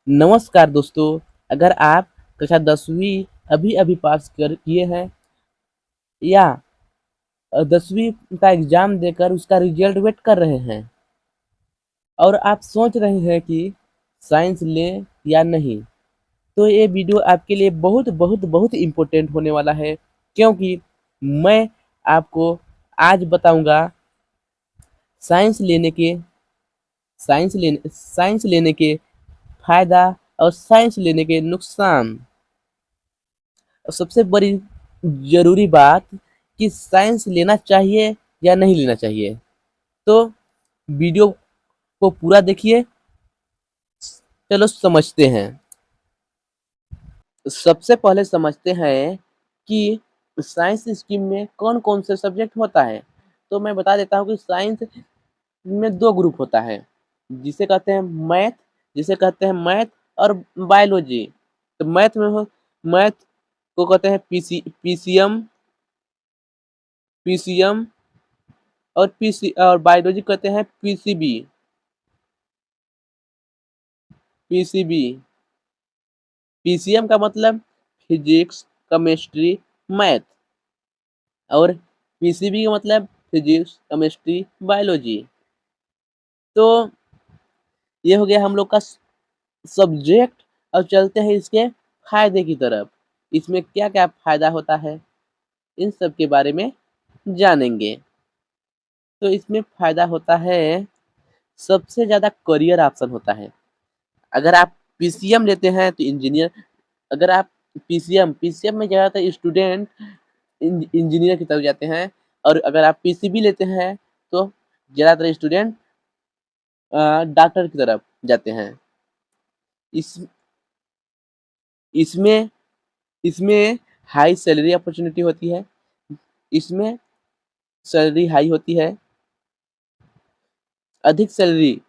नमस्कार दोस्तों। अगर आप कक्षा 10वीं अभी-अभी पास कर किए हैं या 10वीं का एग्ज़ाम देकर उसका रिज़ल्ट वेट कर रहे हैं और आप सोच रहे हैं कि साइंस लें या नहीं, तो ये वीडियो आपके लिए बहुत बहुत बहुत इम्पोर्टेंट होने वाला है, क्योंकि मैं आपको आज बताऊँगा साइंस लेने के साइंस लेने के फ़ायदा और साइंस लेने के नुकसान। और सबसे बड़ी ज़रूरी बात कि साइंस लेना चाहिए या नहीं लेना चाहिए। तो वीडियो को पूरा देखिए। चलो समझते हैं। सबसे पहले समझते हैं कि साइंस स्ट्रीम में कौन-कौन से सब्जेक्ट होता है। तो मैं बता देता हूँ कि साइंस में 2 ग्रुप होता है, जिसे कहते हैं मैथ मैथ और बायोलॉजी। तो मैथ को कहते हैं पीसीएम और बायोलॉजी कहते हैं पीसीबी। पीसीएम का मतलब फिजिक्स, केमिस्ट्री, मैथ और पीसीबी का मतलब फिजिक्स, केमिस्ट्री, बायोलॉजी। तो ये हो गया हम लोग का सब्जेक्ट। अब चलते हैं इसके फायदे की तरफ। इसमें क्या-क्या फायदा होता है, इन सब के बारे में जानेंगे। तो इसमें फायदा होता है, सबसे ज़्यादा करियर ऑप्शन होता है। अगर आप पीसीएम लेते हैं तो इंजीनियर अगर आप पीसीएम में ज़्यादातर स्टूडेंट इंजीनियर की तरफ जाते हैं, और अगर आप पीसीबी लेते हैं तो ज़्यादातर स्टूडेंट डॉक्टर की तरफ जाते हैं। इस इसमें इसमें हाई सैलरी अपॉर्चुनिटी होती है। इसमें सैलरी हाई होती है। अधिक सैलरी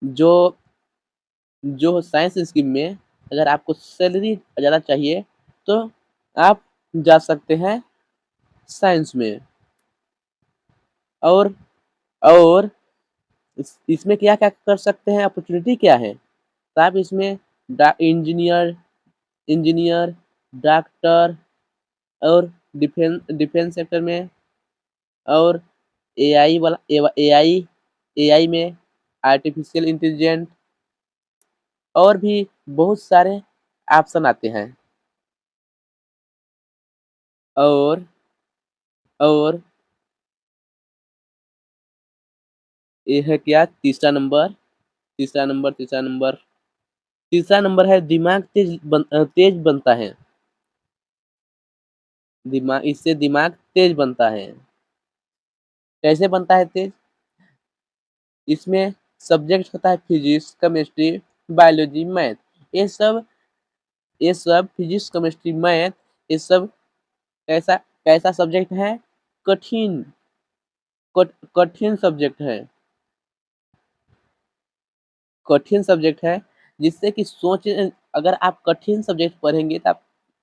जो जो साइंस स्ट्रीम में अगर आपको सैलरी ज़्यादा चाहिए तो आप जा सकते हैं साइंस में। और और इसमें क्या-क्या कर सकते हैं, अपॉर्चुनिटी क्या है? तो आप इसमें डा इंजीनियर इंजीनियर, डॉक्टर और डिफेंस सेक्टर में, और एआई वाला एआई में आर्टिफिशियल इंटेलिजेंट, और भी बहुत सारे ऑप्शन आते हैं। और और ये है क्या, तीसरा नंबर है दिमाग तेज बनता है। दिमाग तेज बनता है। कैसे बनता है तेज? इसमें सब्जेक्ट होता है फिजिक्स, केमिस्ट्री, बायोलॉजी, मैथ। ये सब फिजिक्स, केमिस्ट्री, मैथ, ये सब कैसा कैसा सब्जेक्ट है? कठिन कठिन सब्जेक्ट है। कठिन सब्जेक्ट है, जिससे कि अगर आप कठिन सब्जेक्ट पढ़ेंगे तो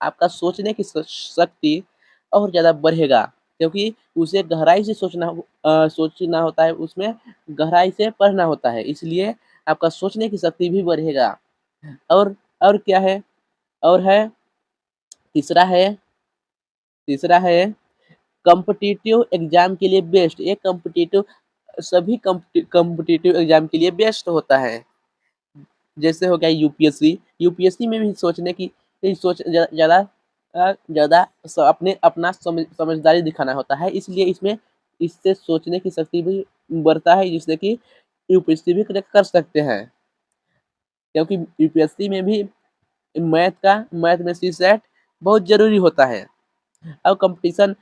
आपका सोचने की शक्ति और ज़्यादा बढ़ेगा, क्योंकि उसे गहराई से सोचना होता है, उसमें गहराई से पढ़ना होता है, इसलिए आपका सोचने की शक्ति भी बढ़ेगा। और और क्या है? और है तीसरा है तीसरा है कॉम्पिटिटिव एग्ज़ाम के लिए बेस्ट। ये कॉम्पिटिटिव एग्ज़ाम के लिए बेस्ट होता है। जैसे हो गया यूपीएससी। यूपीएससी में भी सोचने की सोच ज़्यादा ज़्यादा अपना समझदारी दिखाना होता है, इसलिए इससे सोचने की शक्ति भी बढ़ता है, जिससे कि यूपीएससी भी क्रैक कर सकते हैं। क्योंकि यूपीएससी में भी मैथ में सीसैट बहुत ज़रूरी होता है। अब कॉम्पिटिशन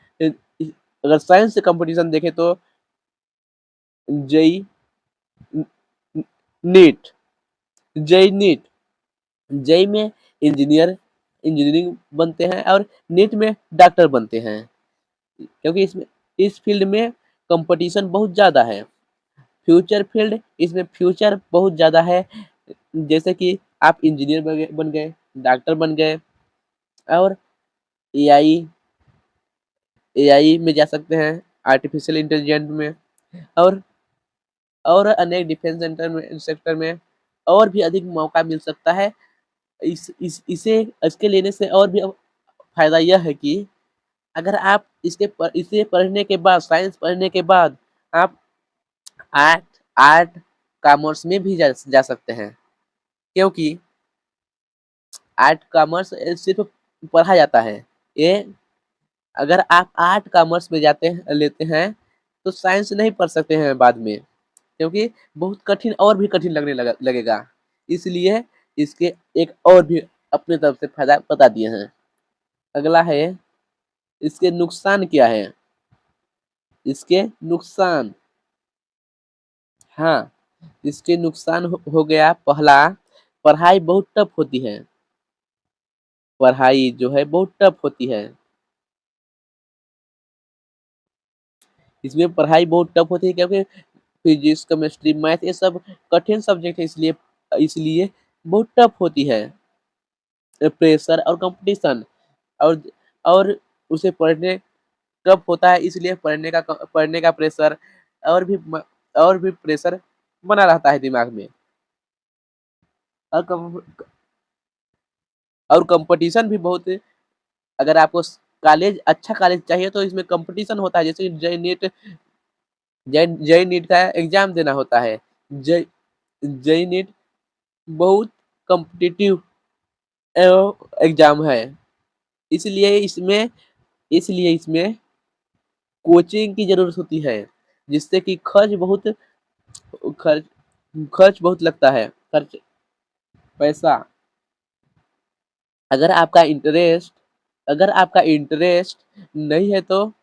अगर साइंस से कॉम्पिटिशन देखें तो JEE, NEET JEE NEET JEE में इंजीनियरिंग बनते हैं, और नीट में डॉक्टर बनते हैं, क्योंकि इस फील्ड में कंपटीशन बहुत ज़्यादा है। फ्यूचर बहुत ज़्यादा है। जैसे कि आप इंजीनियर बन गए, डॉक्टर बन गए, और एआई एआई में जा सकते हैं, आर्टिफिशियल इंटेलिजेंस में, और अनेक डिफेंस सेक्टर में, और भी अधिक मौका मिल सकता है। इसके लेने से और भी फायदा यह है कि अगर आप इसे पढ़ने के बाद, साइंस पढ़ने के बाद आप आर्ट आर्ट कॉमर्स में भी जा सकते हैं, क्योंकि आर्ट कॉमर्स सिर्फ पढ़ा जाता है। ये अगर आप आर्ट कॉमर्स में जाते हैं, लेते हैं, तो साइंस नहीं पढ़ सकते हैं बाद में, क्योंकि बहुत कठिन और भी कठिन लगेगा। इसलिए इसके एक और भी अपने तरफ से फायदा बता दिए हैं। अगला है इसके नुकसान क्या है। इसके नुकसान, हाँ, इसके नुकसान हो गया पहला, पढ़ाई बहुत टफ होती है। पढ़ाई जो है बहुत टफ होती है। इसमें पढ़ाई बहुत टफ होती है, क्योंकि फिजिक्स, केमिस्ट्री, मैथ ये सब कठिन सब्जेक्ट है, इसलिए इसलिए बहुत टफ होती है। प्रेशर और कंपटीशन और और उसे पढ़ने टफ होता है, इसलिए पढ़ने का प्रेशर और भी और भी प्रेशर बना रहता है दिमाग में। और कंपटीशन भी बहुत। अगर आपको अच्छा कॉलेज चाहिए तो इसमें कंपटीशन होता है, जैसे जय नीट का एग्जाम देना होता है। जय जय नीट बहुत कॉम्पिटिटिव एग्जाम है। इसलिए इसमें इसलिए इसमें कोचिंग की जरूरत होती है, जिससे कि खर्च खर्च बहुत लगता है, खर्च पैसा। अगर आपका इंटरेस्ट अगर आपका इंटरेस्ट नहीं है तो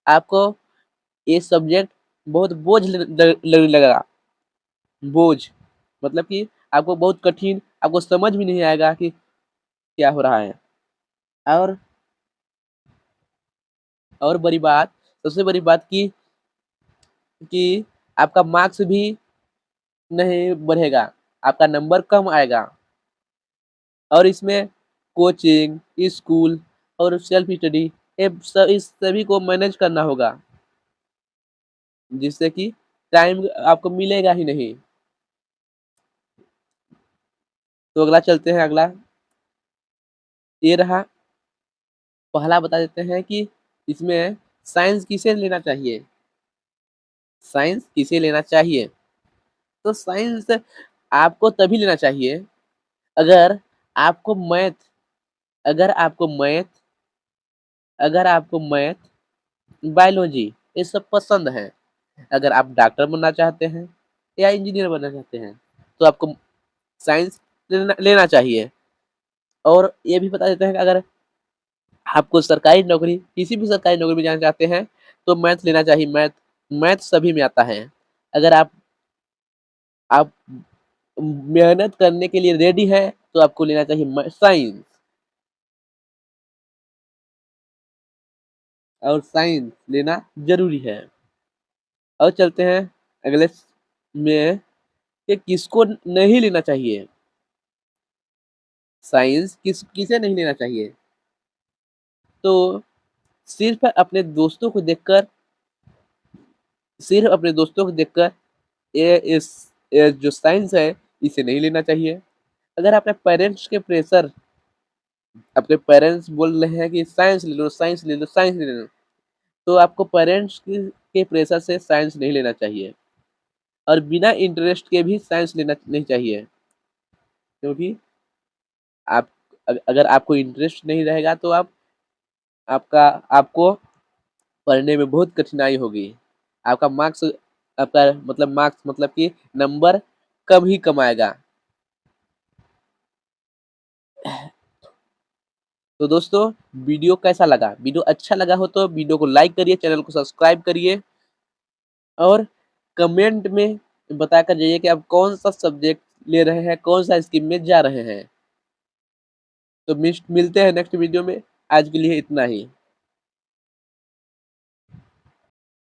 आपको ये सब्जेक्ट बहुत बोझ लगने लगेगा। बोझ मतलब कि आपको बहुत कठिन, आपको समझ भी नहीं आएगा कि क्या हो रहा है। और बड़ी बात, सबसे बड़ी बात कि आपका मार्क्स भी नहीं बढ़ेगा, आपका नंबर कम आएगा। और इसमें कोचिंग, स्कूल और सेल्फ स्टडी, इस सभी को मैनेज करना होगा, जिससे कि टाइम आपको मिलेगा ही नहीं। तो अगला चलते हैं। अगला ये रहा। पहला बता देते हैं कि इसमें साइंस किसे लेना चाहिए। साइंस किसे लेना चाहिए? तो साइंस आपको तभी लेना चाहिए अगर आपको मैथ अगर आपको मैथ अगर आपको मैथ, बायोलॉजी ये सब पसंद है। अगर आप डॉक्टर बनना चाहते हैं या इंजीनियर बनना चाहते हैं तो आपको साइंस लेना चाहिए। और ये भी बता देते हैं कि अगर आपको किसी भी सरकारी नौकरी में जाना चाहते हैं तो मैथ लेना चाहिए। मैथ सभी में आता है। अगर आप मेहनत करने के लिए रेडी है तो आपको लेना चाहिए साइंस। और साइंस लेना जरूरी है। और चलते हैं अगले में कि किसको नहीं लेना चाहिए। साइंस किसे नहीं लेना चाहिए? तो सिर्फ अपने दोस्तों को देखकर ये जो साइंस है इसे नहीं लेना चाहिए। अगर अपने पेरेंट्स बोल रहे हैं कि साइंस ले लो, साइंस ले लो, साइंस ले लो, तो आपको पेरेंट्स के प्रेशर से साइंस नहीं लेना चाहिए। और बिना इंटरेस्ट के भी साइंस लेना नहीं चाहिए, क्योंकि आप अगर आपको इंटरेस्ट नहीं रहेगा तो आपको पढ़ने में बहुत कठिनाई होगी। आपका मार्क्स आपका मार्क्स मतलब कि नंबर कम ही कम आएगा। तो दोस्तों, वीडियो कैसा लगा? वीडियो अच्छा लगा हो तो वीडियो को लाइक करिए, चैनल को सब्सक्राइब करिए और कमेंट में बताकर जाइए कि आप कौन सा सब्जेक्ट ले रहे हैं, कौन सा स्ट्रीम में जा रहे हैं। तो मिलते हैं नेक्स्ट वीडियो में। आज के लिए इतना ही।